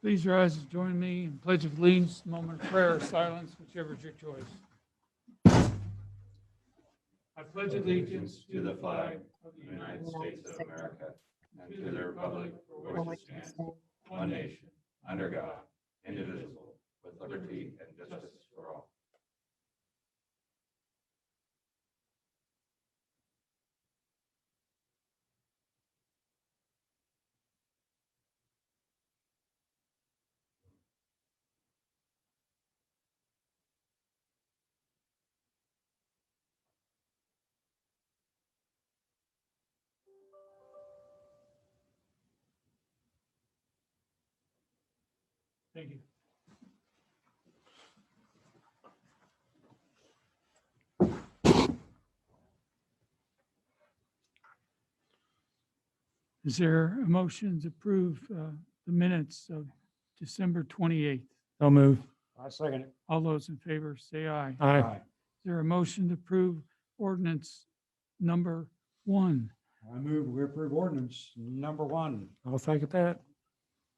Please rise and join me in pledge of allegiance, moment of prayer or silence, whichever is your choice. I pledge allegiance to the flag of the United States of America and to the republic for which it stands, one nation, under God, indivisible, with liberty and justice for all. Thank you. Is there a motion to approve the minutes of December 28th? So move. I second it. All those in favor say aye. Aye. Is there a motion to approve ordinance number 1? I move we approve ordinance number 1. I'll second that.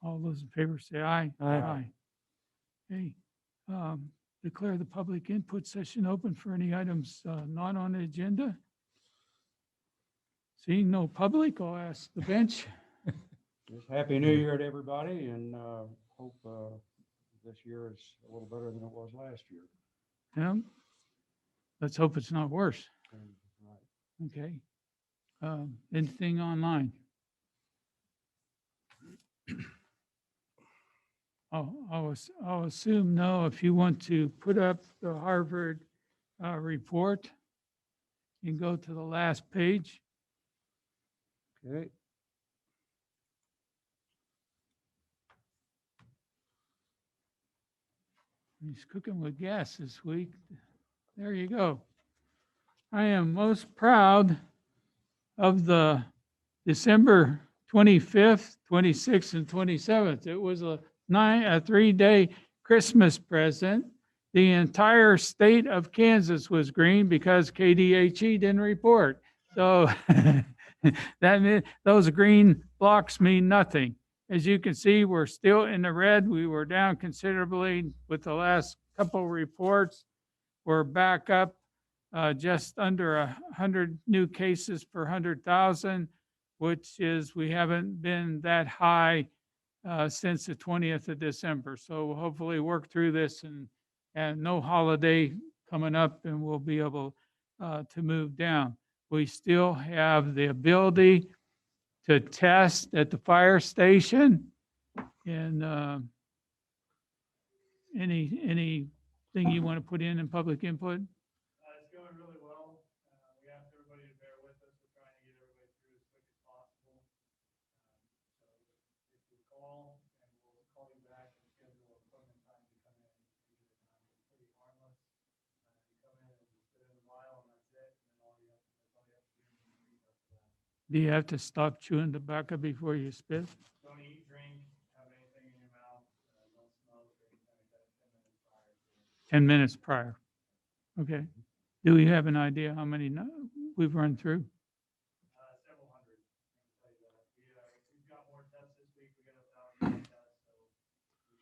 All those in favor say aye. Aye. Okay. Declare the public input session open for any items not on the agenda. Seeing no public, I'll ask the bench. Just Happy New Year to everybody, and hope this year is a little better than it was last year. Yeah. Let's hope it's not worse. Right. Okay. Anything online? I'll assume no. If you want to put up the Harvard report, you can go to the last page. Okay. He's cooking with gas this week. There you go. I am most proud of the December 25th, 26th, and 27th. It was a 3-day Christmas present. The entire state of Kansas was green because KDHE didn't report. So that meant those green blocks mean nothing. As you can see, we're still in the red. We were down considerably with the last couple reports. We're back up just under 100 new cases per 100,000, which is, we haven't been that high since the 20th of December. So we'll hopefully work through this and no holiday coming up, and we'll be able to move down. We still have the ability to test at the fire station. And anything you want to put in public input? It's going really well. We asked everybody to bear with us. We're trying to get everybody through as quick as possible. So if you call, and we'll call you back and schedule an appointment time to come in. It's pretty harmless. You come in and just sit in the vial, and that's it. And then all you have to do is breathe after that. Do you have to stop chewing tobacco before you spit? Don't eat, drink, have anything in your mouth. Don't smoke or anything like that 10 minutes prior. 10 minutes prior. Okay. Do we have an idea how many we've run through? Several hundred. I can tell you that. We've got more tests this week. We got 1,000 tests, so we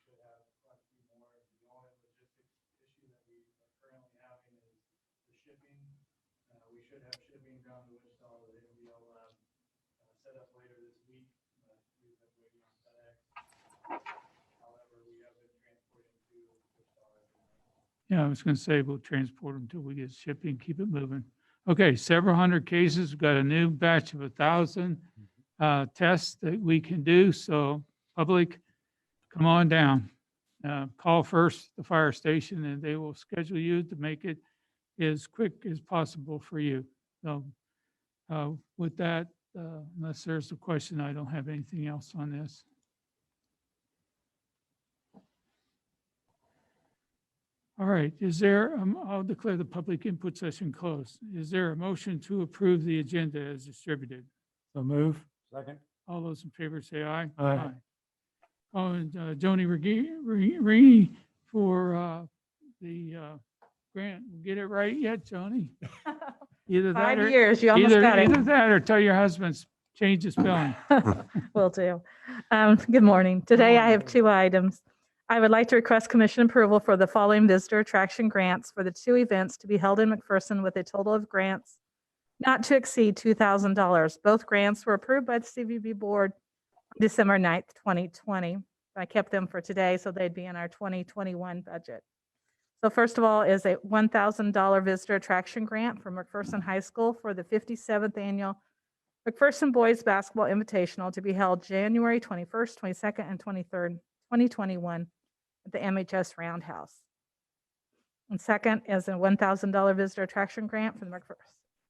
should have quite a few more. The only logistics issue that we are currently having is the shipping. We should have shipping down to Wichita that ABL Lab set up later this week, but we've been waiting on FedEx. However, we have been transporting to Wichita every night. Yeah, I was going to say we'll transport them until we get shipping, keep it moving. Okay, several hundred cases. We've got a new batch of 1,000 tests that we can do. So public, come on down. Call first the fire station and they will schedule you to make it as quick as possible for you. So with that, unless there's a question, I don't have anything else on this. All right, I'll declare the public input session closed. Is there a motion to approve the agenda as distributed? So move. Second. All those in favor say aye. Aye. Calling Joni Rini for the grant. Get it right yet, Joni? Either that 5 or years, you almost got it. Either that or tell your husband, change the spelling. Will do. Good morning. Today I have morning. 2 items. I would like to request commission approval for the following visitor attraction grants for the 2 events to be held in McPherson with a total of grants not to exceed $2,000. Both grants were approved by the CVB board on December 9th, 2020. I kept them for today, so they'd be in our 2021 budget. So first of all is a $1,000 visitor attraction grant from McPherson High School for the 57th annual McPherson Boys Basketball Invitational to be held January 21st, 22nd, and 23rd, 2021 at the MHS Roundhouse. And second is a $1,000 visitor attraction grant from the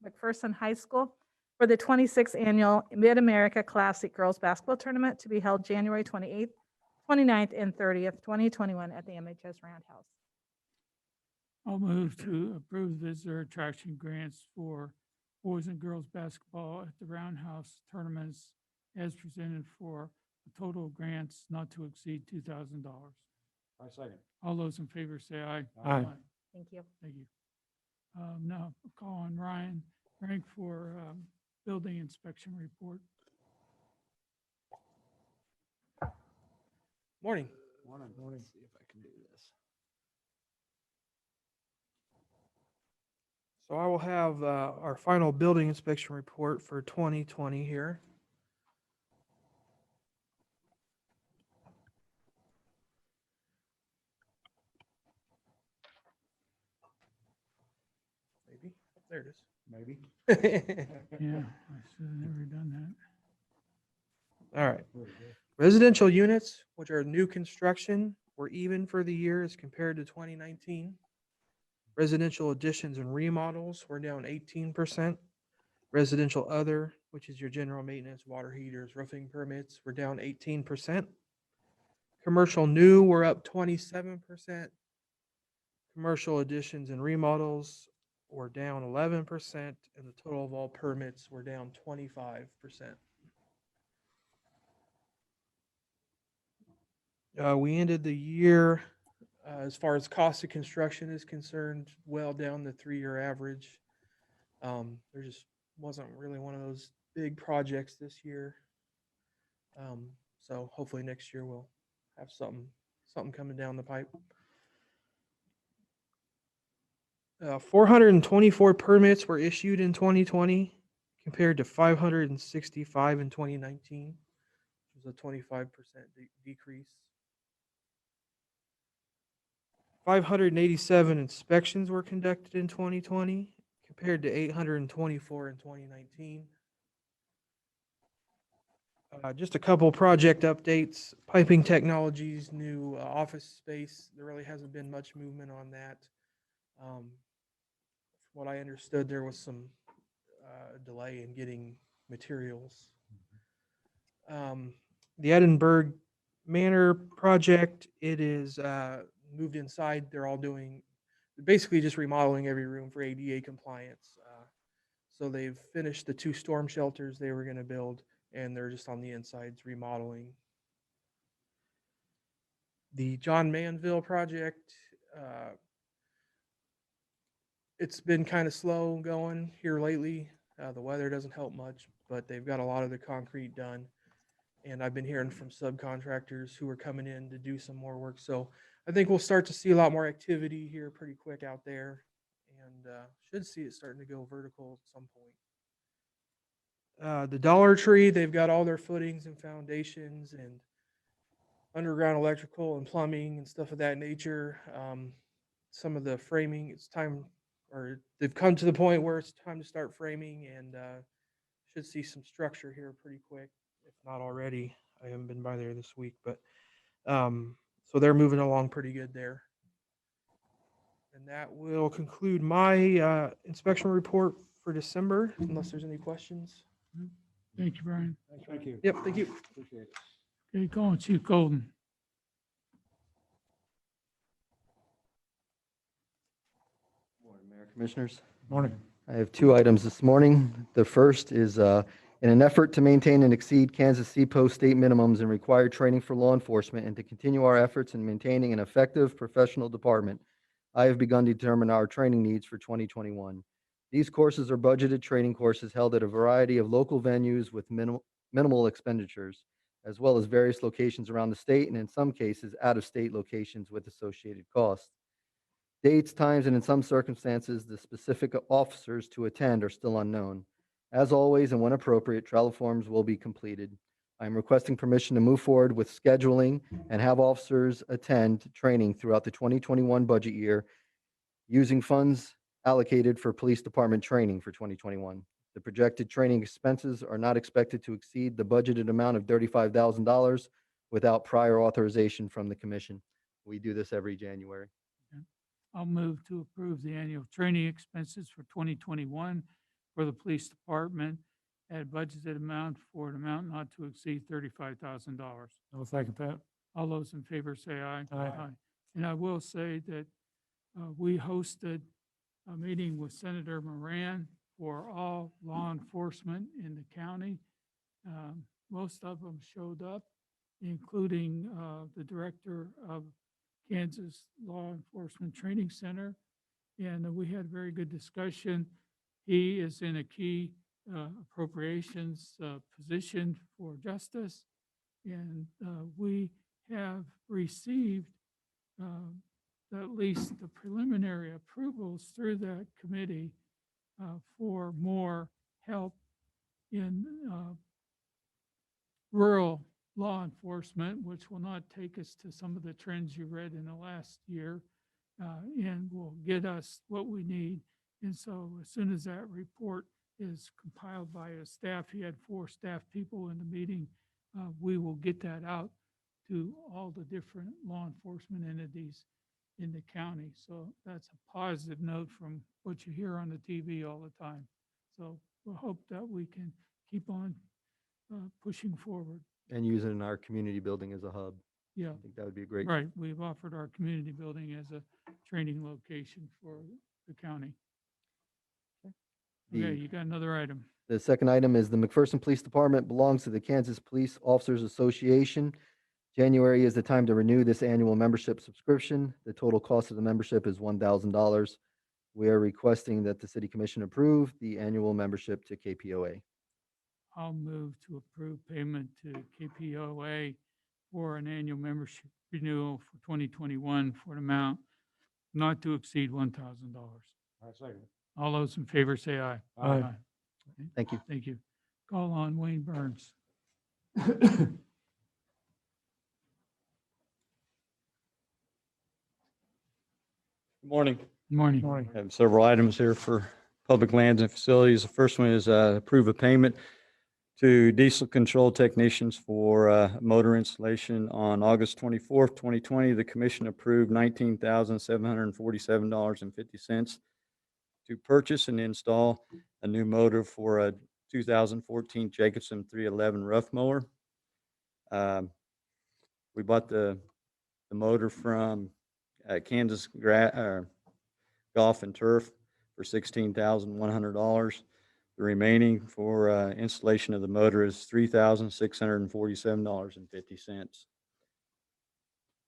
McPherson High School for the 26th annual Mid-America Classic Girls Basketball Tournament to be held January 28th, 29th, and 30th, 2021 at the MHS Roundhouse. I'll move to approve visitor attraction grants for boys and girls basketball at the Roundhouse tournaments as presented for a total of grants not to exceed $2,000. I second. All those in favor say aye. Aye. Thank you. Thank you. Now, I'll call on Ryan Rank for building inspection report. Morning. Morning. Let's see if I can do this. So I will have our final building inspection report for 2020 here. Maybe. There it Maybe. is. Yeah, I should have never done that. All right. Very good. Residential units, which are new construction, were even for the year as compared to 2019. Residential additions and remodels were down 18%. Residential other, which is your general maintenance, water heaters, roofing permits, were down 18%. Commercial new were up 27%. Commercial additions and remodels were down 11%, and the total of all permits were down 25%. We ended the year, as far as cost of construction is concerned, well down the 3-year average. There just wasn't really one of those big projects this year. So hopefully next year we'll have something coming down the pipe. 424 permits were issued in 2020 compared to 565 in 2019, which was a 25% decrease. 587 inspections were conducted in 2020 compared to 824 in 2019. Just a couple project updates. Piping Technologies, new office space. There really hasn't been much movement on that. From what I understood, there was some delay in getting materials. The Edinburgh Manor project, it is moved inside. They're all doing basically just remodeling every room for ADA compliance. So they've finished the 2 storm shelters they were going to build, and they're just on the insides remodeling. The John Manville project, it's been kind of slow going here lately. The weather doesn't help much, but they've got a lot of the concrete done. And I've been hearing from subcontractors who are coming in to do some more work. So I think we'll start to see a lot more activity here pretty quick out there, and should see it starting to go vertical at some point. The Dollar Tree, they've got all their footings and foundations and underground electrical and plumbing and stuff of that nature. Some of the framing, it's time, or they've come to the point where it's time to start framing, and should see some structure here pretty quick, if not already. I haven't been by there this week, but so they're moving along pretty good there. And that will conclude my inspection report for December, unless there's any questions. Thank you, Brian. Thank you. Yep, thank you. Appreciate it. Okay, call on Chief Golden. Morning, Mayor, Commissioners. Morning. I have 2 items this morning. The first is in an effort to maintain and exceed Kansas CPO state minimums and required training for law enforcement and to continue our efforts in maintaining an effective professional department, I have begun to determine our training needs for 2021. These courses are budgeted training courses held at a variety of local venues with minimal expenditures, as well as various locations around the state and in some cases out-of-state locations with associated costs. Dates, times, and in some circumstances, the specific officers to attend are still unknown. As always, and when appropriate, travel forms will be completed. I am requesting permission to move forward with scheduling and have officers attend training throughout the 2021 budget year using funds allocated for police department training for 2021. The projected training expenses are not expected to exceed the budgeted amount of $35,000 without prior authorization from the commission. We do this every January. I'll move to approve the annual training expenses for 2021 for the police department at budgeted amount for an amount not to exceed $35,000. I'll second that. All those in favor say aye. Aye. And I will say that we hosted a meeting with Senator Moran for all law enforcement in the county. Most of them showed up, including the director of Kansas Law Enforcement Training Center. And we had very good discussion. He is in a key appropriations position for justice. And we have received at least the preliminary approvals through that committee for more help in rural law enforcement, which will not take us to some of the trends you read in the last year, and will get us what we need. And so as soon as that report is compiled by a staff, he had 4 staff people in the meeting, we will get that out to all the different law enforcement entities in the county. So that's a positive note from what you hear on the TV all the time. So we hope that we can keep on pushing forward. And use it in our community building as a hub. Yeah, I think that would be a great. right. We've offered our community building as a training location for the county. Okay, The- you got another item. The second item is the McPherson Police Department belongs to the Kansas Police Officers Association. January is the time to renew this annual membership subscription. The total cost of the membership is $1,000. We are requesting that the city commission approve the annual membership to KPOA. I'll move to approve payment to KPOA for an annual membership renewal for 2021 for an amount not to exceed $1,000. I second it. All those in favor say aye. Aye. Okay, Thank you. Thank you. Call on Wayne Burns. Good morning. Morning. Morning. I have several items here for public lands and facilities. The first one is approve a payment to diesel control technicians for motor installation on August 24th, 2020. The commission approved $19,747.50 to purchase and install a new motor for a 2014 Jacobson 311 rough mower. We bought the motor from Kansas Golf and Turf for $16,100. The remaining for installation of the motor is $3,647.50.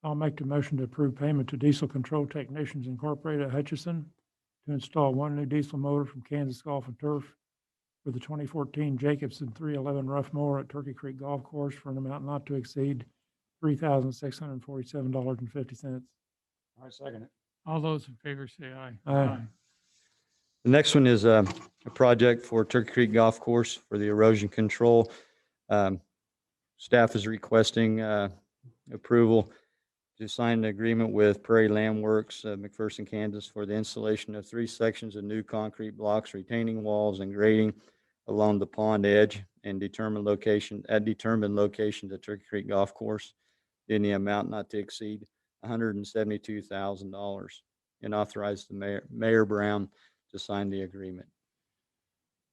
I'll make the motion to approve payment to Diesel Control Technicians Incorporated at Hutchinson to install one new diesel motor from Kansas Golf and Turf for the 2014 Jacobson 311 rough mower at Turkey Creek Golf Course for an amount not to exceed $3,647.50. I second it. All those in favor say aye. Aye. The next one is a project for Turkey Creek Golf Course for the erosion control. Staff is requesting approval to sign an agreement with Prairie Land Works, McPherson, Kansas, for the installation of 3 sections of new concrete blocks, retaining walls, and grading along the pond edge and determined locations at Turkey Creek Golf Course in the amount not to exceed $172,000, and authorize the Mayor Brown to sign the agreement.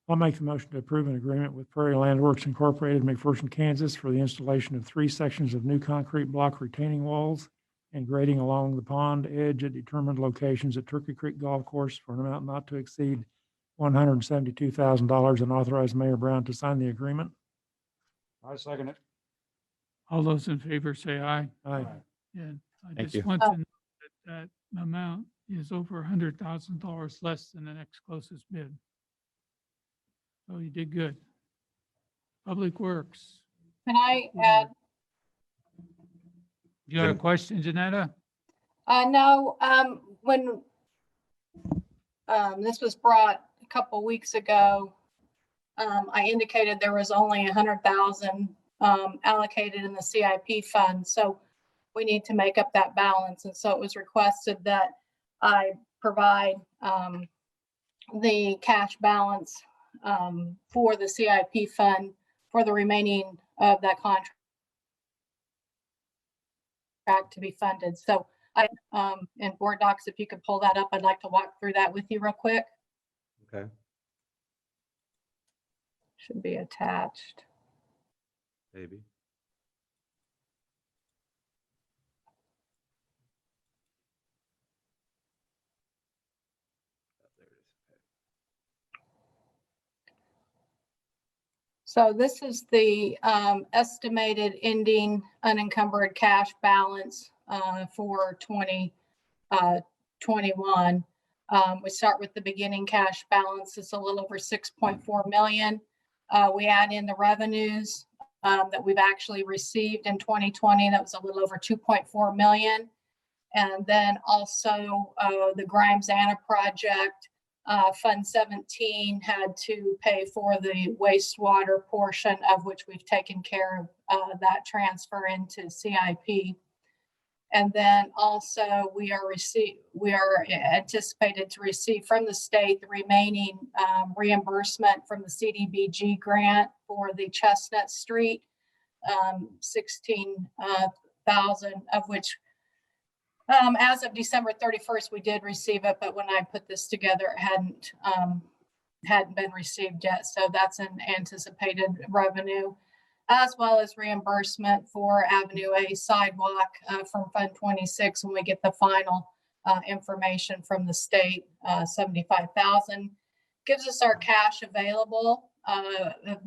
I'll make the motion to approve an agreement with Prairie Land Works Incorporated, McPherson, Kansas, for the installation of 3 sections of new concrete block retaining walls and grading along the pond edge at determined locations at Turkey Creek Golf Course for an amount not to exceed $172,000, and authorize Mayor Brown to sign the agreement. I second it. All those in favor say aye. Aye. And I Thank just you. want to note that that amount is over $100,000 less than the next closest bid. So you did good. Public Works. Can I add, You got a Jan- question, Janetta? no, when, this was brought a couple weeks ago, I indicated there was only 100,000, allocated in the CIP fund. So we need to make up that balance. And so it was requested that I provide, the cash balance, for the CIP fund for the remaining of that contract to be funded. So I, in board docs, if you could pull that up, I'd like to walk through that with you real quick. Okay. Should be attached. Maybe. There it is. So this is the estimated ending unencumbered cash balance for 2021. We start with the beginning cash balance. It's a little over 6.4 million. We add in the revenues that we've actually received in 2020. That was a little over 2.4 million. And then also the Grimes-Anna project, Fund 17 had to pay for the wastewater portion, of which we've taken care of that transfer into CIP. And then also we are anticipated to receive from the state the remaining reimbursement from the CDBG grant for the Chestnut Street, 16,000 of which as of December 31st, we did receive it, but when I put this together, it hadn't been received yet. So that's an anticipated revenue, as well as reimbursement for Avenue A sidewalk from Fund 26 when we get the final information from the state. 75,000 gives us our cash available of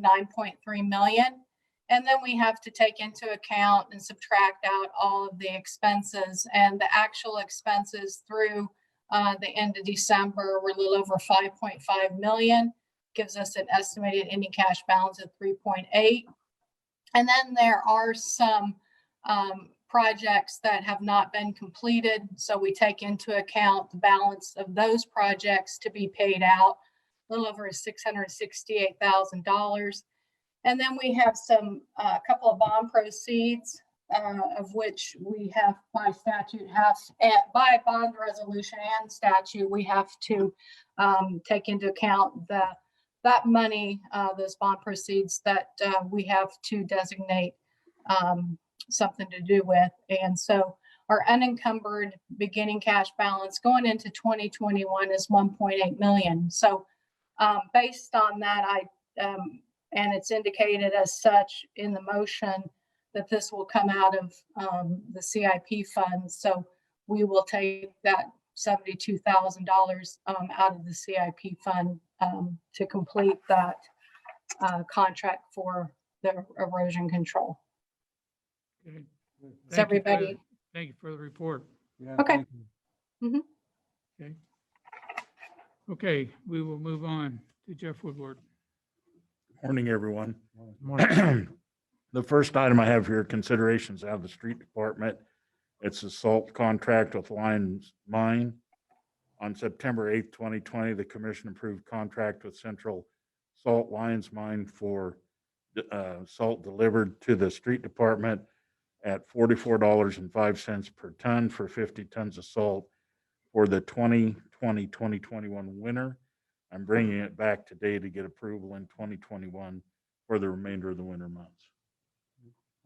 9.3 million. And then we have to take into account and subtract out all of the expenses, and the actual expenses through the end of December were a little over 5.5 million, gives us an estimated ending cash balance of 3.8. And then there are some projects that have not been completed. So we take into account the balance of those projects to be paid out, a little over $668,000. And then we have some, a couple of bond proceeds, of which we have by statute by bond resolution and statute, we have to take into account that money, those bond proceeds that we have to designate something to do with. And so our unencumbered beginning cash balance going into 2021 is 1.8 million. So based on that, and it's indicated as such in the motion that this will come out of the CIP funds. So we will take that $72,000 out of the CIP fund to complete that contract for the erosion control. Okay. Is Thank you for everybody? that. Thank you for the report. Yeah, Okay. thank you. Okay. Okay, we will move on to Jeff Woodward. Morning, everyone. Morning. The first item I have here, considerations out of the street department. It's a salt contract with Lions Mine. On September 8th, 2020, the commission approved contract with Central Salt Lions Mine for salt delivered to the street department at $44.05 per ton for 50 tons of salt for the 2020-2021 winter. I'm bringing it back today to get approval in 2021 for the remainder of the winter months.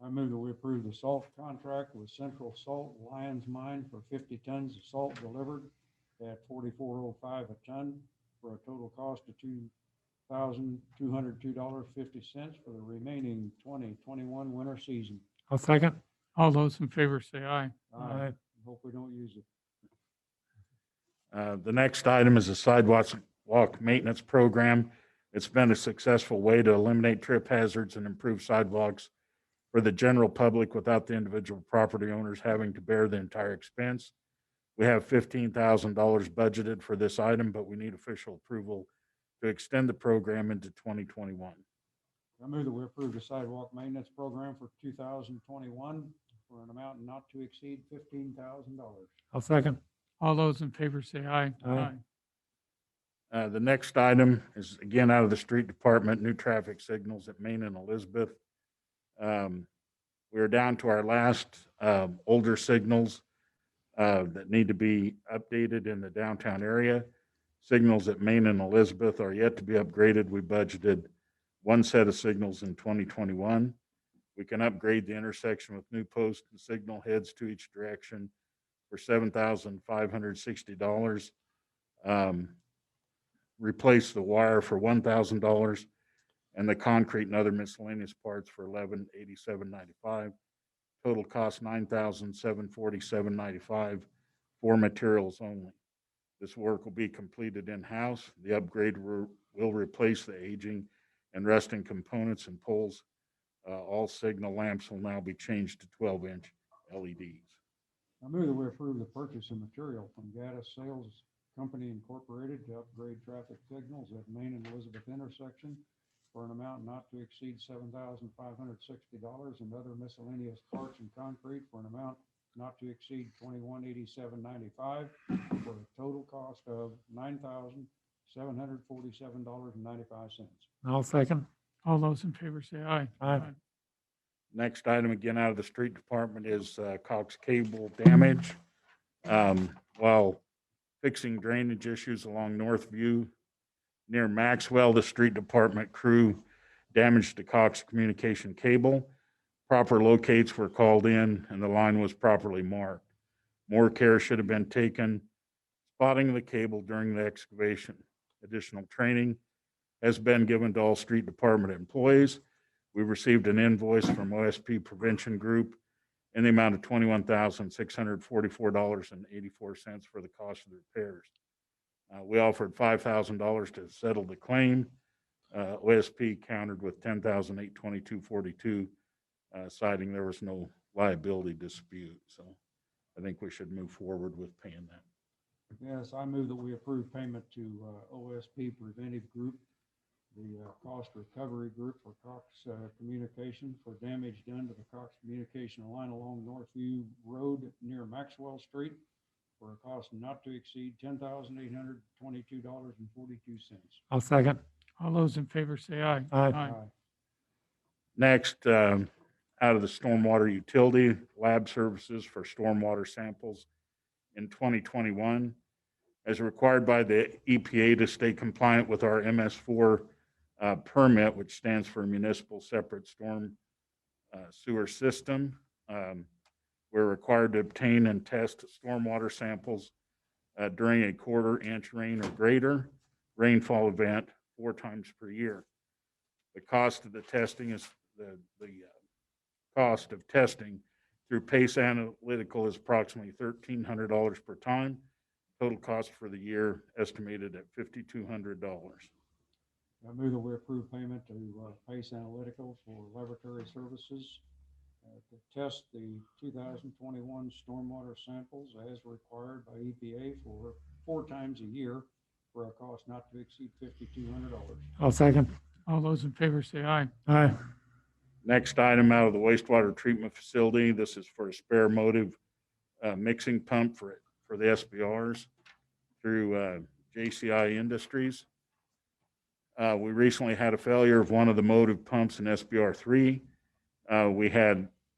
I move that we approve the salt contract with Central Salt Lions Mine for 50 tons of salt delivered at $44.05 a ton for a total cost of $2,202.50 for the remaining 2021 winter season. I'll second. All those in favor say aye. I hope we don't use it. The next item is a sidewalk maintenance program. It's been a successful way to eliminate trip hazards and improve sidewalks for the general public without the individual property owners having to bear the entire expense. We have $15,000 budgeted for this item, but we need official approval to extend the program into 2021. I move that we approve the sidewalk maintenance program for 2021 for an amount not to exceed $15,000. I'll second. All those in favor say aye. Aye. The next item is again out of the street department, new traffic signals at Main and Elizabeth. We're down to our last older signals that need to be updated in the downtown area. Signals at Main and Elizabeth are yet to be upgraded. We budgeted one set of signals in 2021. We can upgrade the intersection with new posts and signal heads to each direction for $7,560. Replace the wire for $1,000 and the concrete and other miscellaneous parts for $1187.95. Total cost $9,747.95 for materials only. This work will be completed in-house. The upgrade will replace the aging and rusting components and poles. All signal lamps will now be changed to 12-inch LEDs. I move that we approve the purchase of material from Gaddis Sales Company Incorporated to upgrade traffic signals at Main and Elizabeth intersection for an amount not to exceed $7,560 and other miscellaneous parts and concrete for an amount not to exceed $2187.95 for a total cost of $9,747.95. I'll second. All those in favor say aye. Aye. Next item, again out of the street department, is Cox Cable damage. While fixing drainage issues along Northview near Maxwell, the street department crew damaged the Cox communication cable. Proper locates were called in and the line was properly marked. More care should have been taken spotting the cable during the excavation. Additional training has been given to all street department employees. We received an invoice from OSP Prevention Group in the amount of $21,644.84 for the cost of the repairs. We offered $5,000 to settle the claim. OSP countered with $10,822.42, citing there was no liability dispute. So I think we should move forward with paying that. Yes, I move that we approve payment to OSP Preventive Group, the cost recovery group for Cox Communication for damage done to the Cox Communication line along Northview Road near Maxwell Street for a cost not to exceed $10,822.42. I'll second. All those in favor say aye. Aye. Next, out of the stormwater utility, lab services for stormwater samples in 2021. As required by the EPA to stay compliant with our MS4 permit, which stands for Municipal Separate Storm Sewer System. We're required to obtain and test stormwater samples during a quarter-inch rain or greater rainfall event 4 times per year. The cost of the testing is the cost of testing through Pace Analytical is approximately $1,300 per time. Total cost for the year estimated at $5,200. I move that we approve payment to Pace Analytical for laboratory services to test the 2021 stormwater samples as required by EPA for 4 times a year for a cost not to exceed $5,200. I'll second. All those in favor say aye. Aye. Next item out of the wastewater treatment facility. This is for a spare motive mixing pump for the SBRs through JCI Industries. We recently had a failure of one of the motive pumps in SBR3.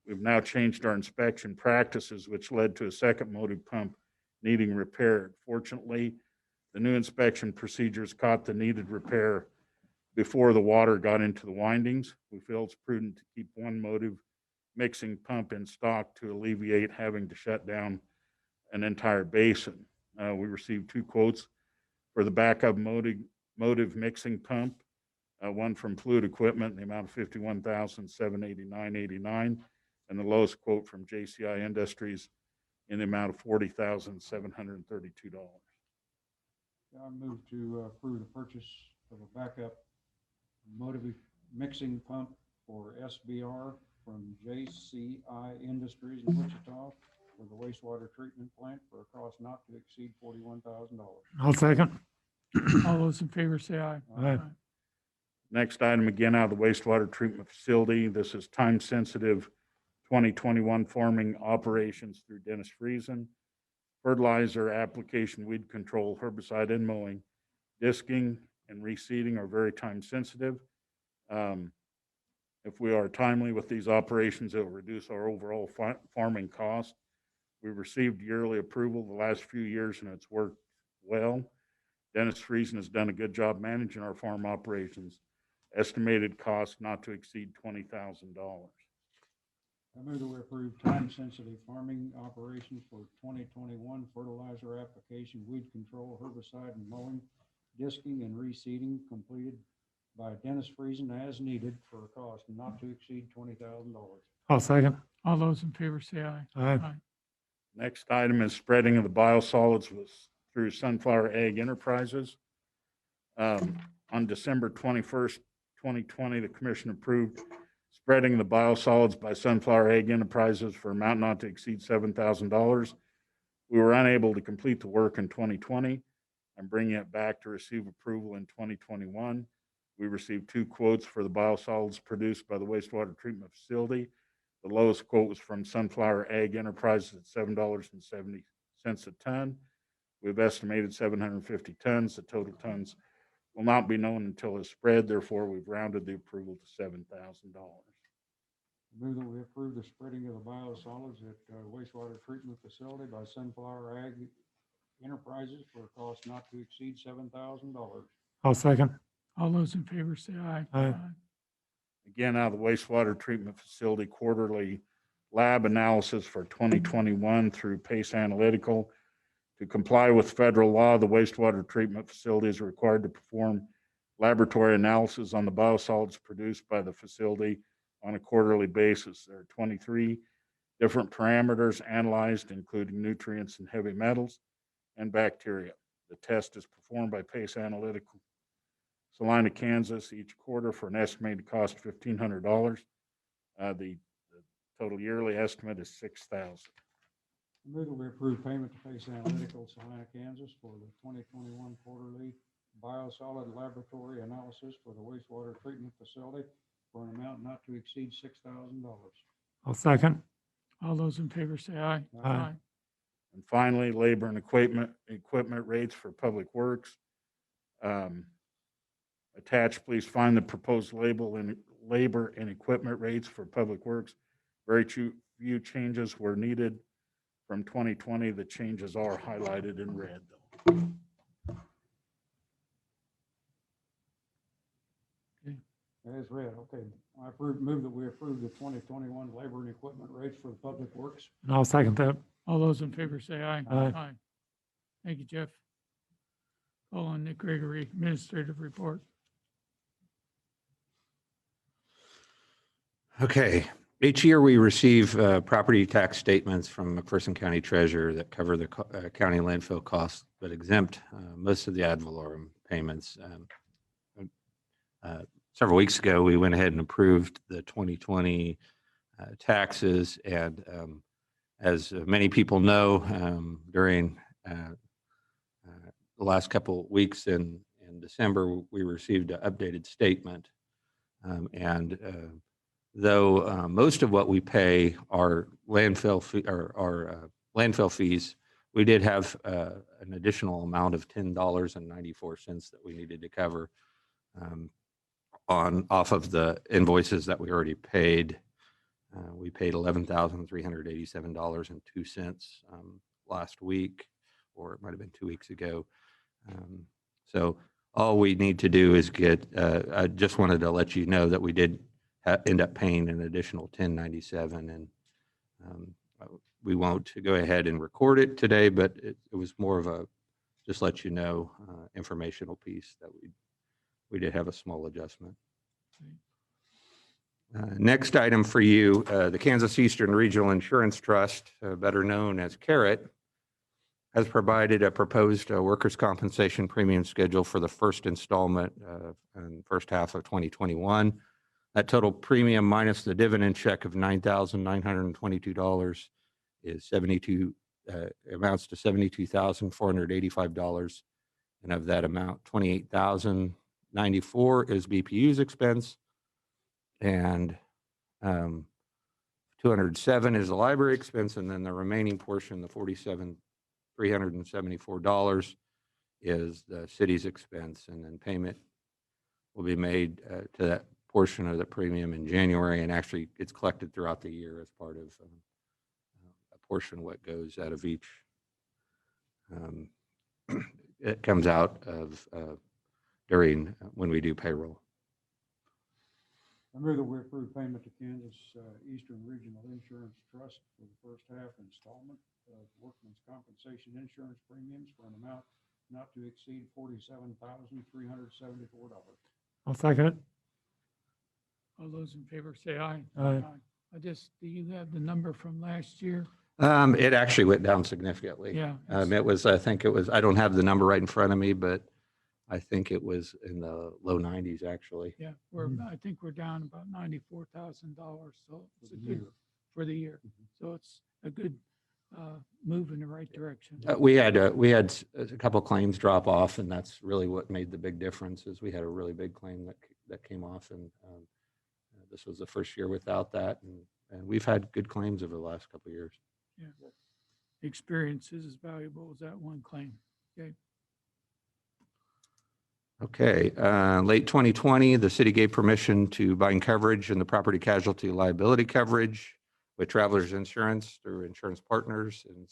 We've now changed our inspection practices, which led to a second motive pump needing repaired. Fortunately, the new inspection procedures caught the needed repair before the water got into the windings. We feel it's prudent to keep one motive mixing pump in stock to alleviate having to shut down an entire basin. We received 2 quotes for the backup motive mixing pump, one from Fluid Equipment in the amount of $51,789.89, and the lowest quote from JCI Industries in the amount of $40,732. I move to approve the purchase of a backup motive mixing pump for SBR from JCI Industries in Wichita for the wastewater treatment plant for a cost not to exceed $41,000. I'll second. All those in favor say aye. Aye. Next item, again, out of the wastewater treatment facility. This is time-sensitive 2021 farming operations through Dennis Friesen. Fertilizer application, weed control, herbicide and mowing, disking and reseeding are very time-sensitive. If we are timely with these operations, it will reduce our overall farming cost. We received yearly approval the last few years, and it's worked well. Dennis Friesen has done a good job managing our farm operations. Estimated cost not to exceed $20,000. I move that we approve time-sensitive farming operations for 2021 fertilizer application, weed control, herbicide and mowing, disking and reseeding completed by Dennis Friesen as needed for a cost not to exceed $20,000. I'll second. All those in favor say aye. Aye. Next item is spreading of the biosolids through Sunflower Ag Enterprises. On December 21st, 2020, the commission approved spreading the biosolids by Sunflower Ag Enterprises for an amount not to exceed $7,000. We were unable to complete the work in 2020. I'm bringing it back to receive approval in 2021. We received 2 quotes for the biosolids produced by the wastewater treatment facility. The lowest quote was from Sunflower Ag Enterprises at $7.70 a ton. We've estimated 750 tons. The total tons will not be known until it's spread. Therefore, we've rounded the approval to $7,000. Move that we approve the spreading of the biosolids at wastewater treatment facility by Sunflower Ag Enterprises for a cost not to exceed $7,000. I'll second. All those in favor say aye. Aye. Again, out of the wastewater treatment facility quarterly lab analysis for 2021 through Pace Analytical. To comply with federal law, the wastewater treatment facility is required to perform laboratory analysis on the biosolids produced by the facility on a quarterly basis. There are 23 different parameters analyzed, including nutrients and heavy metals and bacteria. The test is performed by Pace Analytical, Salina, Kansas, each quarter for an estimated cost of $1,500. The total yearly estimate is $6,000. Move that we approve payment to Pace Analytical, Salina, Kansas for the 2021 quarterly biosolid laboratory analysis for the wastewater treatment facility for an amount not to exceed $6,000. I'll second. All those in favor say aye. Aye. And finally, labor and equipment rates for Public Works. Attached, please find the proposed label and labor and equipment rates for Public Works. Very few changes were needed from 2020. The changes are highlighted in red, though. As read, okay. Move that we approve the 2021 labor and equipment rates for the Public Works. And I'll second that. All those in favor say aye. Aye. Thank you, Jeff. Call on Nick Gregory, administrative report. Okay, each year we receive property tax statements from McPherson County Treasurer that cover the county landfill costs, but exempt most of the ad valorem payments. Several weeks ago, we went ahead and approved the 2020 taxes, and as many people know, during the last couple weeks in December, we received an updated statement, and though most of what we pay are landfill fees, we did have an additional amount of $10.94 that we needed to cover off of the invoices that we already paid. We paid $11,387.02 last week, or it might have been 2 weeks ago. So all we need to do is I just wanted to let you know that we did end up paying an additional $10.97, and we won't go ahead and record it today, but it was more of a just let you know informational piece that we did have a small adjustment. Next item for you, the Kansas Eastern Regional Insurance Trust, better known as CARET, has provided a proposed workers' compensation premium schedule for the first installment in the first half of 2021. That total premium minus the dividend check of $9,922 is amounts to $72,485. And of that amount, $28,094 is BPU's expense. And 207 is the library expense. And then the remaining portion, the $47,374 is the city's expense. And then payment will be made to that portion of the premium in January. And actually it's collected throughout the year as part of a portion of what goes out of each. It comes out of during when we do payroll. I move that we approve payment to Kansas Eastern Regional Insurance Trust for the first half installment of workman's compensation insurance premiums for an amount not to exceed $47,374. I'll second it. All those in favor say aye. Aye. Do you have the number from last year? It actually went down significantly. Yeah. It was, I think it was, I don't have the number right in front of me, but I think it was in the low 90s, actually. Yeah, I think we're down about $94,000, so it's a good, year. for the year. So it's a good move in the right direction. We had a couple claims drop off, and that's really what made the big difference. Is we had a really big claim that came off, and this was the first year without that, and we've had good claims over the last couple of years. Yeah. Experience is as valuable as that one claim. Okay. Okay, late 2020, the city gave permission to bind coverage in the property casualty liability coverage with Travelers Insurance through insurance partners and the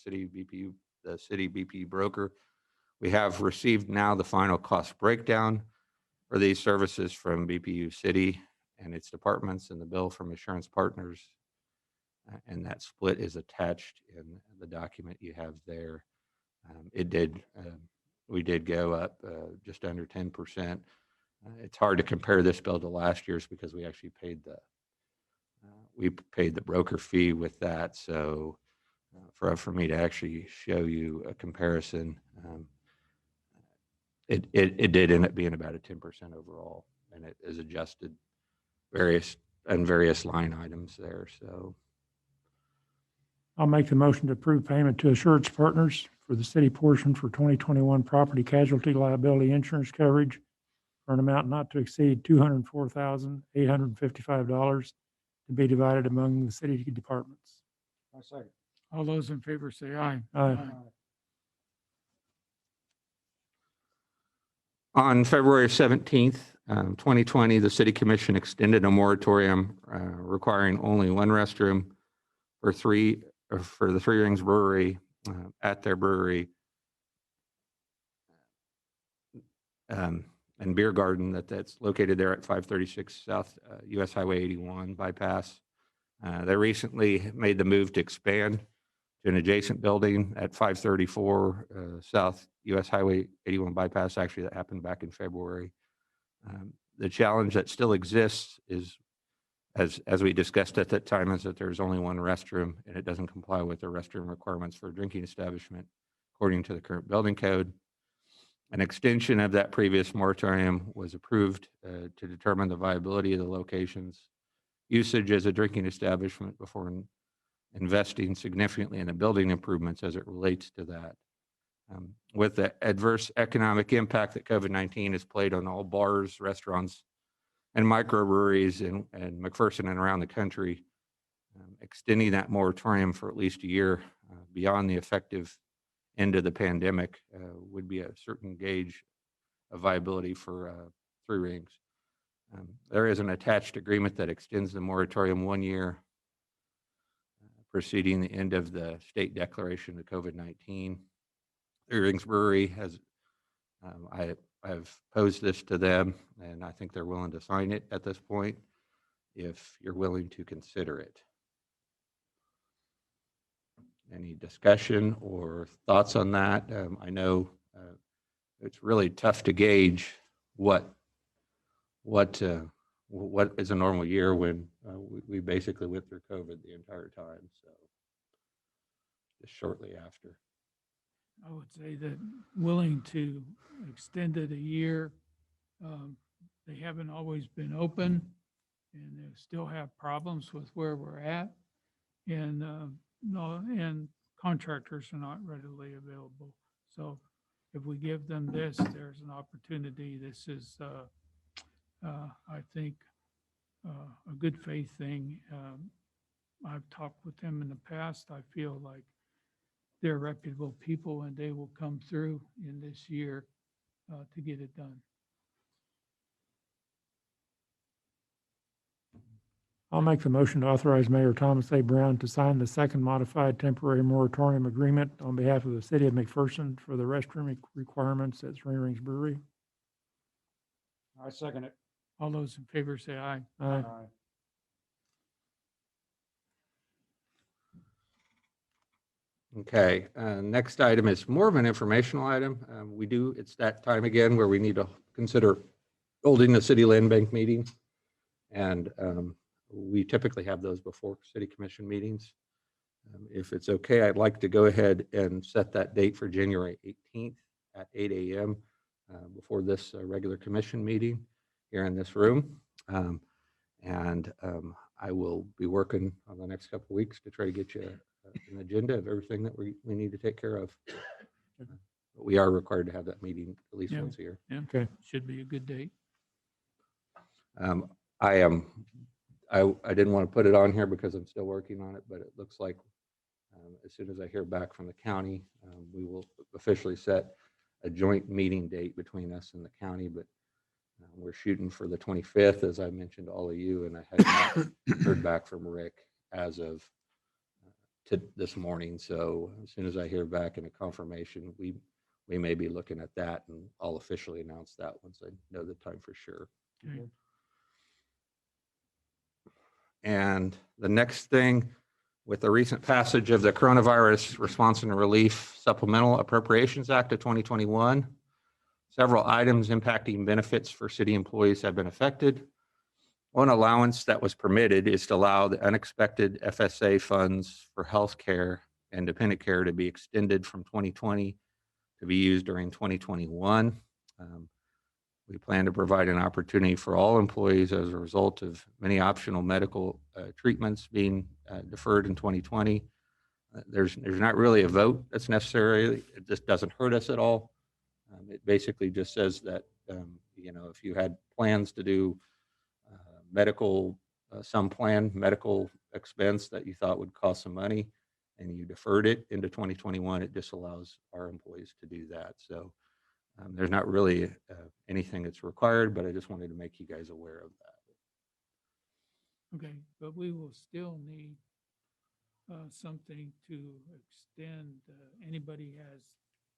city BPU broker. We have received now the final cost breakdown for these services from BPU City and its departments and the bill from insurance partners. And that split is attached in the document you have there. We did go up just under 10%. It's hard to compare this bill to last year's because we actually paid the broker fee with that. So for me to actually show you a comparison, it did end up being about a 10% overall, and it is adjusted various line items there. So I'll make the motion to approve payment to Assurance Partners for the city portion for 2021 property casualty liability insurance coverage for an amount not to exceed $204,855 to be divided among the city departments. I second. All those in favor say aye. Aye. on February 17th, 2020, the city commission extended a moratorium requiring only one restroom for the Three Rings Brewery at their brewery and beer garden that's located there at 536 South US Highway 81 bypass. They recently made the move to expand to an adjacent building at 534 South US Highway 81 bypass. Actually, that happened back in February. The challenge that still exists is, as we discussed at that time, is that there's only one restroom and it doesn't comply with the restroom requirements for a drinking establishment according to the current building code. An extension of that previous moratorium was approved to determine the viability of the location's usage as a drinking establishment before investing significantly in the building improvements as it relates to that. With the adverse economic impact that COVID-19 has played on all bars, restaurants, and microbreweries in McPherson and around the country, extending that moratorium for at least a year beyond the effective end of the pandemic would be a certain gauge of viability for Three Rings. There is an attached agreement that extends the moratorium 1 year preceding the end of the state declaration of COVID-19. Three Rings Brewery has, I've posed this to them, and I think they're willing to sign it at this point if you're willing to consider it. Any discussion or thoughts on that? I know it's really tough to gauge what is a normal year when we basically went through COVID the entire time. So just shortly after. I would say that willing to extend it a year. They haven't always been open and they still have problems with where we're at. And no, and contractors are not readily available. So if we give them this, there's an opportunity. This is, I think, a good faith thing. I've talked with them in the past. I feel like they're reputable people and they will come through in this year to get it done. I'll make the motion to authorize Mayor Thomas A. Brown to sign the second modified temporary moratorium agreement on behalf of the city of McPherson for the restroom requirements at Three Rings Brewery. I second it. All those in favor say aye. Aye. Okay, next item is more of an informational item. It's that time again where we need to consider holding the city land bank meeting. And we typically have those before city commission meetings. If it's okay, I'd like to go ahead and set that date for January 18th at 8 a.m. Before this regular commission meeting here in this room. I will be working on the next couple of weeks to try to get you an agenda of everything that we need to take care of. But we are required to have that meeting at least Yeah. once a year. Yeah, Okay. should be a good date. I didn't want to put it on here because I'm still working on it, but it looks like as soon as I hear back from the county, we will officially set a joint meeting date between us and the county, but we're shooting for the 25th, as I mentioned to all of you, and I had not heard back from Rick as of this morning. So as soon as I hear back in a confirmation, we may be looking at that, and I'll officially announce that once I know the time for sure. Okay. And the next thing, with the recent passage of the Coronavirus Response and Relief Supplemental Appropriations Act of 2021, several items impacting benefits for city employees have been affected. One allowance that was permitted is to allow the unexpected FSA funds for health care and dependent care to be extended from 2020 to be used during 2021. We plan to provide an opportunity for all employees as a result of many optional medical treatments being deferred in 2020. There's not really a vote that's necessary. It just doesn't hurt us at all. It basically just says that, if you had plans to do medical, some planned medical expense that you thought would cost some money and you deferred it into 2021, it disallows our employees to do that. So there's not really anything that's required, but I just wanted to make you guys aware of that. Okay, but we will still need something to extend. Anybody has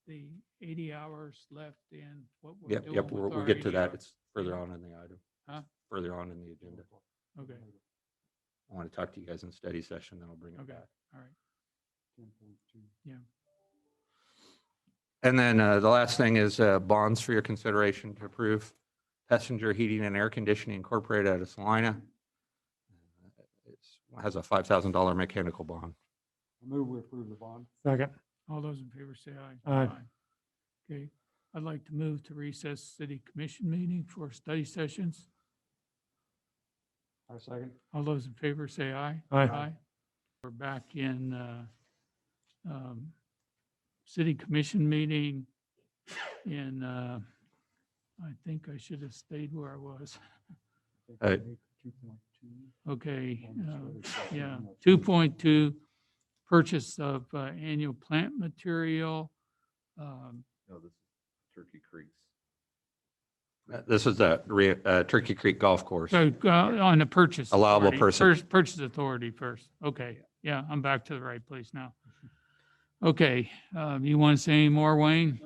the 80 hours left in what we're doing. Yep, with we'll our get to 80 that. hours. It's further Yeah. on in the item. Huh? Further on in the agenda. Okay, I want to talk to you guys in study session, then I'll bring it okay, back. all right. 10.2. Yeah, And then the last thing is bonds for your consideration to approve. Passenger Heating and Air Conditioning Incorporated out of Salina. It has a $5,000 mechanical bond. I move we approve the bond. Second. all those in favor say aye. Aye. Okay, I'd like to move to recess city commission meeting for study sessions. I second. All those in favor say aye. Aye. We're back in city commission meeting in, I think I should have stayed where I was. Uh, 2.2. Okay, on the study yeah, session. 2.2, purchase of annual plant material. No, this is Turkey Creek's. This is the Turkey Creek Golf Course. So on the purchase. Allowable authority. person. First, purchase authority first. Okay, yeah, I'm back to the right place now. Okay, you want to say any more, Wayne?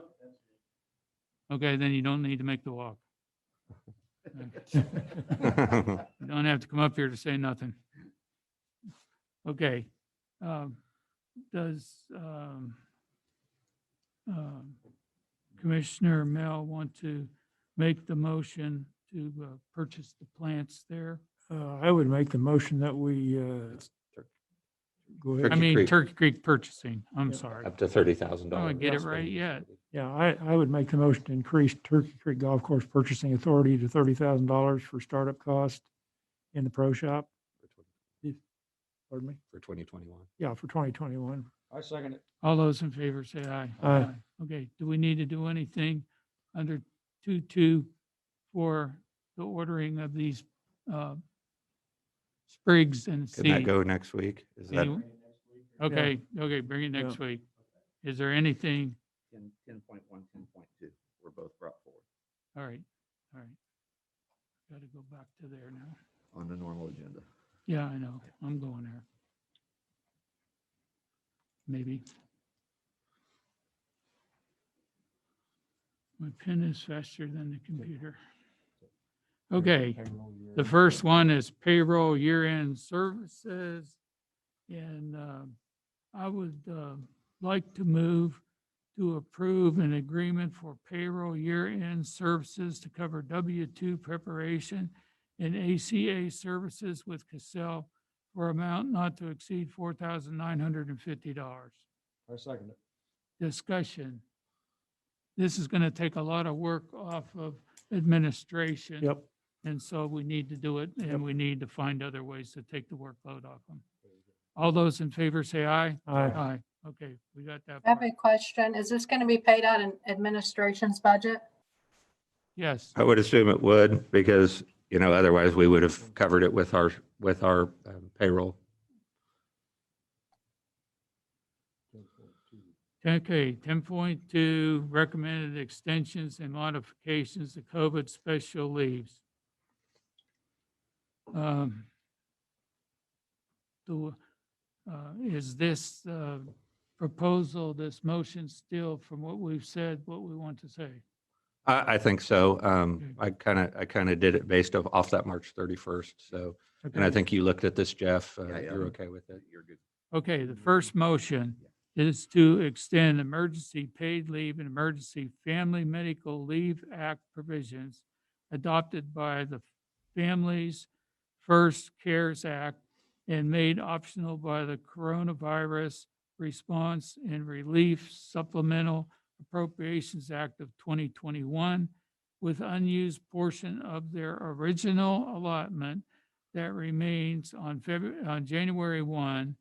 Okay, then you don't need to make the walk. You don't have to come up here to say nothing. Okay. Does Commissioner Mel want to make the motion to purchase the plants there? I would make the motion that we, go ahead. I Turkey mean, Creek. Turkey Creek purchasing, I'm Yeah. sorry. Up to $30,000. Oh, I get it right yet. Yeah, I would make the motion to increase Turkey Creek Golf Course purchasing authority to $30,000 for startup cost in the pro shop. Pardon me? For for 2021. Yeah, for 2021. I second it. All those in favor say aye. Aye. Okay, do we need to do anything under 2.2 for the ordering of these sprigs and Could that seed? go next week? Is that, Any- Okay, okay, bring it next week. Is there anything, 10.1, 10.2 were both brought forward all right, all right. Got to go back to there now. on the normal agenda. Yeah, I know, I'm going there. Maybe. My pen is faster than the computer. Okay. Payroll year. The first one is payroll year-end services. And I would like to move to approve an agreement for payroll year-end services to cover W-2 preparation and ACA services with Cassell for amount not to exceed $4,950. I second it. Discussion. This is going to take a lot of work off of administration. Yep. And so we need to do it, Yep. and we need to find other ways to take the workload off them. All those in favor say aye. Aye. Aye. Okay, we got that. I have part. a question. Is this going to be paid out in administration's budget? Yes, I would assume it would, because, otherwise we would have covered it with our payroll. okay, 10.2, recommended extensions and modifications to COVID special leaves. Is this proposal, this motion still, from what we've said, what we want to say? I think so. I kind of did it based off that March 31st. So, and I Okay. think you looked at this, Jeff. Yeah, You're okay with it? You're good. Okay, the first motion is to extend emergency paid leave and emergency family medical leave act provisions adopted by the Families First Cares Act and made optional by the Coronavirus Response and Relief Supplemental Appropriations Act of 2021 with unused portion of their original allotment that remains on January 1,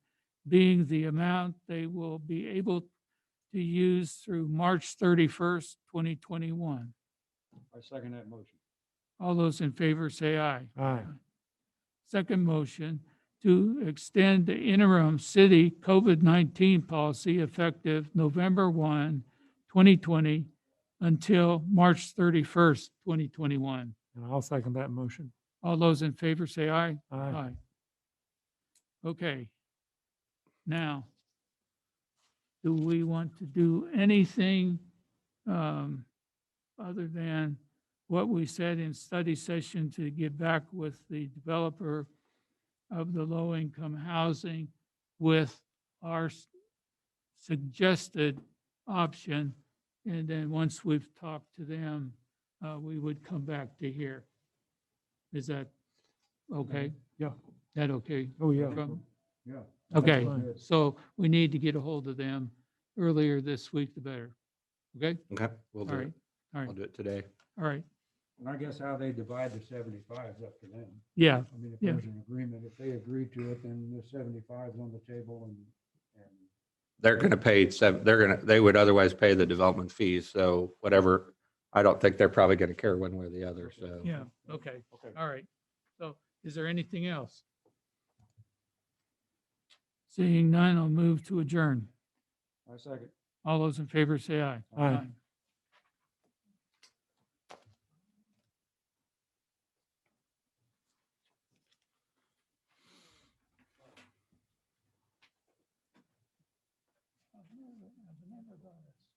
being the amount they will be able to use through March 31st, 2021. I second that motion. All those in favor say aye. Aye. Second motion, to extend the interim city COVID-19 policy effective November 1, 2020 until March 31st, 2021. And I'll second that motion. All those in favor say aye. Aye. Okay. Now, do we want to do anything other than what we said in study session to get back with the developer of the low-income housing with our suggested option? And then once we've talked to them, we would come back to here. Is that okay? Yeah. That okay? Oh, yeah. From- Yeah. Okay, fine. so we need to get a hold of them earlier this week, the better. Okay? Okay, we'll All do right, it. all I'll right, do it today. all right. And I guess how they divide the 75 is up to them. Yeah, I mean, if Yeah. there's an agreement, if they agree to it, then the 75 is on the table and They're going to pay they would otherwise pay the development fees. So whatever, I don't think they're probably going to care one way or the other. So. yeah, okay, okay. all right. So is there anything else? Seeing none, I'll move to adjourn. I second. All those in favor say aye. Aye. I've never done this.